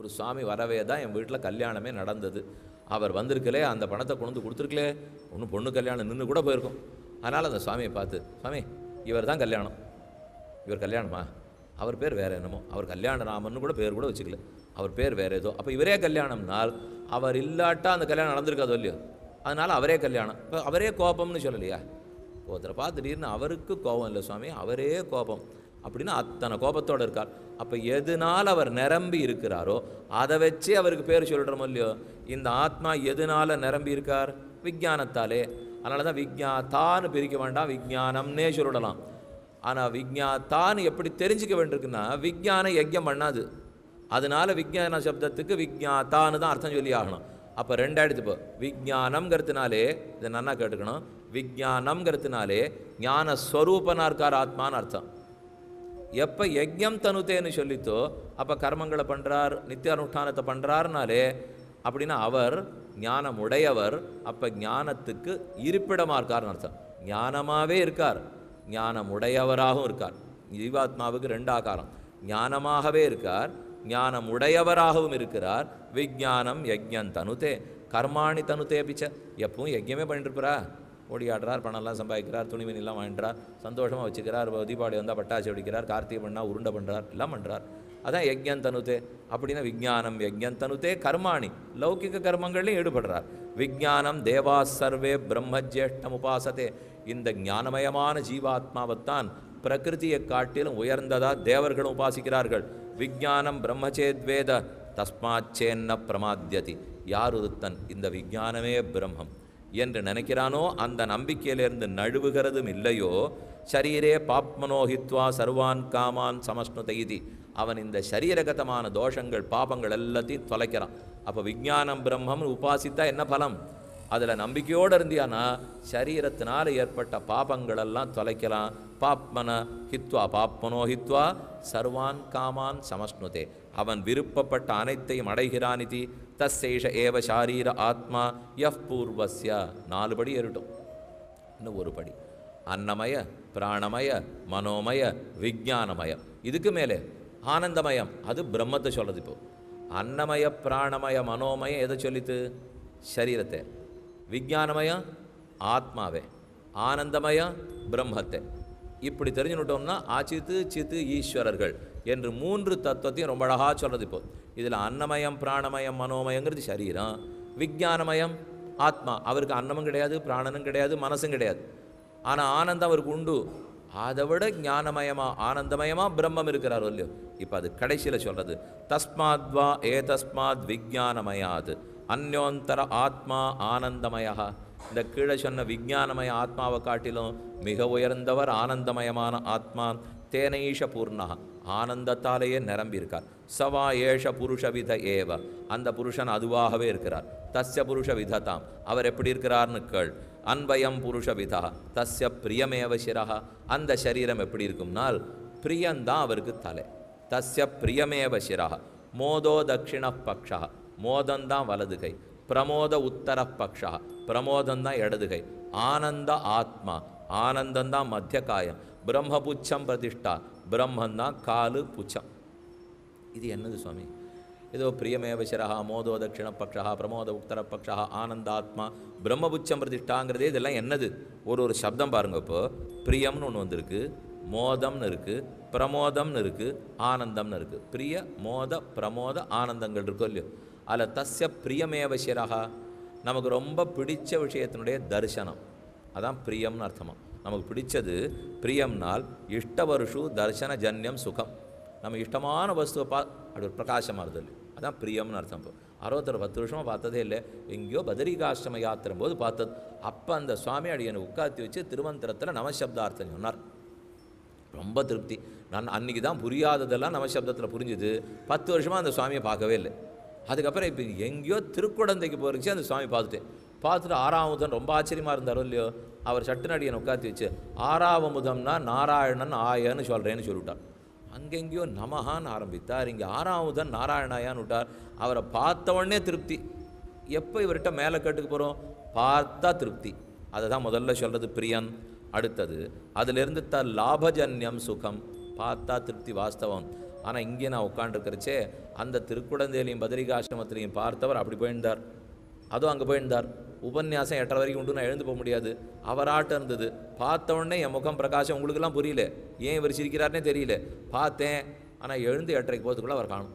ஒரு சுவாமி வரவே தான் என் வீட்டில் கல்யாணமே நடந்தது. அவர் வந்திருக்கலே, அந்த பணத்தை கொண்டு வந்து கொடுத்துருக்கலே, ஒன்றும் பொண்ணு கல்யாணம் நின்று கூட போயிருக்கும். அதனால் அந்த சுவாமியை பார்த்து, சுவாமி இவர் தான் கல்யாணம். இவர் கல்யாணமா? அவர் பேர் வேறு என்னமோ, அவர் கல்யாண ராமன்னு கூட பேர் கூட வச்சுக்கல, அவர் பேர் வேறு ஏதோ. அப்போ இவரே கல்யாணம்னால் அவர் இல்லாட்டா அந்த கல்யாணம் நடந்திருக்காதோ இல்லையோ, அதனால் அவரே கல்யாணம். இப்போ அவரே கோபம்னு சொல்லலையா? ஒருத்தரை பார்த்து திடீர்னு அவருக்கு கோபம் இல்லை சுவாமி, அவரே கோபம் அப்படின்னா அத்தனை கோபத்தோடு இருக்கார். அப்போ எதனால் அவர் நிரம்பி இருக்கிறாரோ அதை வச்சு அவருக்கு பேர் சொல்கிறோமோ இல்லையோ. இந்த ஆத்மா எதனால் நிரம்பி இருக்கார்? விஞ்ஞானத்தாலே. அதனால தான் விஞ்ஞாத்தான்னு பிரிக்க வேண்டாம், விஞ்ஞானம்னே சொல்லலாம். ஆனால் விஞ்ஞாத்தான்னு எப்படி தெரிஞ்சிக்க வேண்டியிருக்குன்னா, விஞ்ஞானம் யஜ்யம் பண்ணாது. அதனால விஞ்ஞான சப்தத்துக்கு விஞ்ஞாத்தான்னு தான் அர்த்தம் சொல்லி ஆகணும். அப்போ ரெண்டாயிடுத்து. இப்போ விஞ்ஞானம்ங்கிறதுனாலே, இதை நன்னா கேட்டுக்கணும், விஞ்ஞானம்ங்கிறதுனாலே ஞான ஸ்வரூபனா இருக்கார் ஆத்மான்னு அர்த்தம். எப்போ யஜ்யம் தனுத்தேன்னு சொல்லித்தோ அப்போ கர்மங்களை பண்ணுறார், நித்திய அனுஷ்டானத்தை பண்ணுறாருனாலே அப்படின்னா அவர் ஞானம் உடையவர். அப்போ ஞானத்துக்கு இருப்பிடமாக இருக்கார்னு அர்த்தம். ஞானமாகவே இருக்கார், ஞானம் உடையவராகவும் இருக்கார். ஜீவாத்மாவுக்கு ரெண்டு ஆகாரம், ஞானமாகவே இருக்கார், ஞானம் உடையவராகவும் இருக்கிறார். விஞ்ஞானம் யஜ்யம் தனுதே கர்மாணி தனுதே பிச்ச. எப்பவும் யஜ்யமே பண்ணிட்டுருப்பாரா, ஓடியாடுறார், பணம்லாம் சம்பாதிக்கிறார், துணிமணிலாம் வாங்கிட்டார், சந்தோஷமாக வச்சுக்கிறார், தீபாவளி வந்தால் பட்டாசு வெடிக்கிறார், கார்த்திகை பண்ணால் உருண்டை பண்ணுறார், எல்லாம் பண்ணுறார். அதான் யஜ்யம் தனுதே. அப்படின்னா விஞ்ஞானம் யஜ்யம் தனுதே கர்மாணி, லௌகிக கர்மங்கள்லையும் ஈடுபடுறார். விஞ்ஞானம் தேவா சர்வே பிரம்மஜேஷ்டம் உபாசத்தே. இந்த ஞானமயமான ஜீவாத்மாவைத்தான் பிரகிருதியை காட்டிலும் உயர்ந்ததாக தேவர்களும் உபாசிக்கிறார்கள். விஞ்ஞானம் பிரம்மச்சேத்வேத தஸ்மாச்சேன்ன பிரமாத்யதி. யார் ஒருத்தன் இந்த விஞ்ஞானமே பிரம்மம் என்று நினைக்கிறானோ அந்த நம்பிக்கையிலிருந்து நழுவுகிறதும் இல்லையோ, ஷரீரே பாப்மனோஹித்வா சர்வான் காமான் சமஷ்ணுதைதி. அவன் இந்த சரீரகதமான தோஷங்கள் பாபங்கள் எல்லாத்தையும் தொலைக்கிறான். அப்போ விஞ்ஞானம் பிரம்மம் உபாசித்தா என்ன பலம்? அதில் நம்பிக்கையோடு இருந்தியானா சரீரத்தினால் ஏற்பட்ட பாபங்களெல்லாம் தொலைக்கலாம். பாப்மன ஹித்வா பாப்மனோ ஹித்வா சர்வான் காமான் சமஷ்ணுதே. அவன் விருப்பப்பட்ட அனைத்தையும் அடைகிறானிதி. தஸ்ஸேஷ ஏவ ஷாரீர ஆத்மா யஃப் பூர்வஸ்ய. 4 படி ஏறிட்டோம், இன்னும் ஒரு படி. அன்னமய பிராணமய மனோமய விஞ்ஞானமயம். இதுக்கு மேலே ஆனந்தமயம், அது பிரம்மத்தை சொல்கிறது. இப்போ அன்னமய பிராணமய மனோமயம் எதை சொல்லித்து? சரீரத்தை. விஞ்ஞானமயம் ஆத்மாவே, ஆனந்தமயம் பிரம்மத்தை. இப்படி தெரிஞ்சுட்டோம்னா ஆச்சித்து சித்து ஈஸ்வரர்கள் என்று 3 தத்துவத்தையும் ரொம்ப அழகாக சொல்கிறது. இப்போ இதில் அன்னமயம் பிராணமயம் மனோமயங்கிறது சரீரம், விஞ்ஞானமயம் ஆத்மா. அவருக்கு அன்னமும் கிடையாது, பிராணனும் கிடையாது, மனசும் கிடையாது. ஆனால் ஆனந்தம் அவருக்கு உண்டு. அதை விட ஞானமயமாக ஆனந்தமயமாக பிரம்மம் இருக்கிறாரோ இல்லையோ. இப்போ அது கடைசியில் சொல்கிறது, தஸ்மாத்வா ஏ தஸ்மாத் விஞ்ஞானமயாது அந்யோந்தர ஆத்மா ஆனந்தமயா. இந்த கீழே சொன்ன விஞ்ஞானமய ஆத்மாவை காட்டிலும் மிக உயர்ந்தவர் ஆனந்தமயமான ஆத்மா. தேனைஷ பூர்ணா, ஆனந்தத்தாலேயே நிரம்பியிருக்கார். சவா ஏஷ புருஷவித ஏவ, அந்த புருஷன் அதுவாகவே இருக்கிறார். தஸ்ய புருஷ விததாம், அவர் எப்படி இருக்கிறார்னு கேள். அன்பயம் புருஷவிதா தஸ்ய பிரியமேவ சிரஹா, அந்த சரீரம் எப்படி இருக்கும்னால் பிரியந்தான் அவருக்கு தலை. தஸ்ய பிரியமேவ சிரஹா. மோதோ தட்சிண பக்ஷா, மோதந்தான் வலது கை. பிரமோத உத்தர பக்ஷா, பிரமோதந்தான் இடது கை. ஆனந்த ஆத்மா, ஆனந்தந்தான் மத்திய காயம். பிரம்மபுச்சம் பிரதிஷ்டா, பிரம்மந்தான் காலு புச்சம். இது என்னது சுவாமி? ஏதோ பிரியமேவ சிரஹா, மோதோ தட்சிண பக்ஷா, பிரமோத உத்தர பக்ஷா, ஆனந்தாத்மா, பிரம்மபுச்சம் பிரதிஷ்டாங்கிறதே இதெல்லாம் என்னது? ஒரு சப்தம் பாருங்க. இப்போ பிரியம்னு ஒன்று வந்திருக்கு, மோதம்னு இருக்குது, பிரமோதம்னு இருக்குது, ஆனந்தம்னு இருக்குது. பிரிய மோத பிரமோத ஆனந்தங்கள் இருக்கோ இல்லையோ. அதில் தஸ்ய பிரியமேவ சிரஹா, நமக்கு ரொம்ப பிடிச்ச விஷயத்தினுடைய தரிசனம், அதான் பிரியம்னு அர்த்தமா. நமக்கு பிடிச்சது பிரியம்னால் இஷ்டவருஷு தர்சன ஜன்யம் சுகம். நம்ம இஷ்டமான வஸ்துவை அப்படி ஒரு பிரகாசமாக இருந்தது, அதான் பிரியம்னு அர்த்தம். இப்போ 10 வருஷமாக பார்த்ததே இல்லை, எங்கேயோ பதரிகாஷ்டம யாத்திரம் போது பார்த்தது. அப்போ அந்த சுவாமி அடியனை உட்காத்தி வச்சு திருமந்திரத்தில் நமசப்தார்த்தம் சொன்னார். ரொம்ப திருப்தி. நான் அன்றைக்கி தான் புரியாததெல்லாம் நமசப்தத்தில் புரிஞ்சுது. 10 வருஷமாக அந்த சுவாமியை பார்க்கவே இல்லை. அதுக்கப்புறம் இப்போ எங்கேயோ திருக்குடந்தைக்கு போகிறச்சு அந்த சுவாமி பார்த்துட்டேன். பார்த்துட்டு 6ஆவதும் ரொம்ப ஆச்சரியமாக இருந்தாரோ இல்லையோ. அவர் சட்டுநடியனை உட்காத்தி வச்சு 6ஆவதும்னா நாராயணன் ஆயன்னு சொல்கிறேன்னு சொல்லிவிட்டார். அங்கெங்கேயோ நமஹான்னு ஆரம்பித்தார், இங்கே 6ஆவதும் நாராயணாயான்னு விட்டார். அவரை பார்த்த உடனே திருப்தி. எப்போ இவர்கிட்ட மேலே கேட்டுக்கு போகிறோம்? பார்த்தா திருப்தி. அதை தான் முதல்ல சொல்கிறது பிரியன். அடுத்தது அதிலிருந்து லாபஜன்யம் சுகம், பார்த்தா திருப்தி வாஸ்தவம். ஆனால் இங்கே நான் உட்காண்டிருக்கிறச்சே அந்த திருக்குடந்தேலையும் பத்ரிகாசிரமத்திலையும் பார்த்தவர் அப்படி போயிருந்தார். அதுவும் அங்கே போயிருந்தார். உபன்யாசம் 8:30 வரைக்கும் உண்டு, நான் எழுந்து போக முடியாது. அவராட்டம் இருந்தது. பார்த்த உடனே என் முகம் பிரகாசம் உங்களுக்கெல்லாம் புரியல, ஏன் இவர் சிரிக்கிறாருன்னே தெரியல. பார்த்தேன், ஆனால் எழுந்து 8:30 போகிறதுக்குள்ளே அவர் காணும்.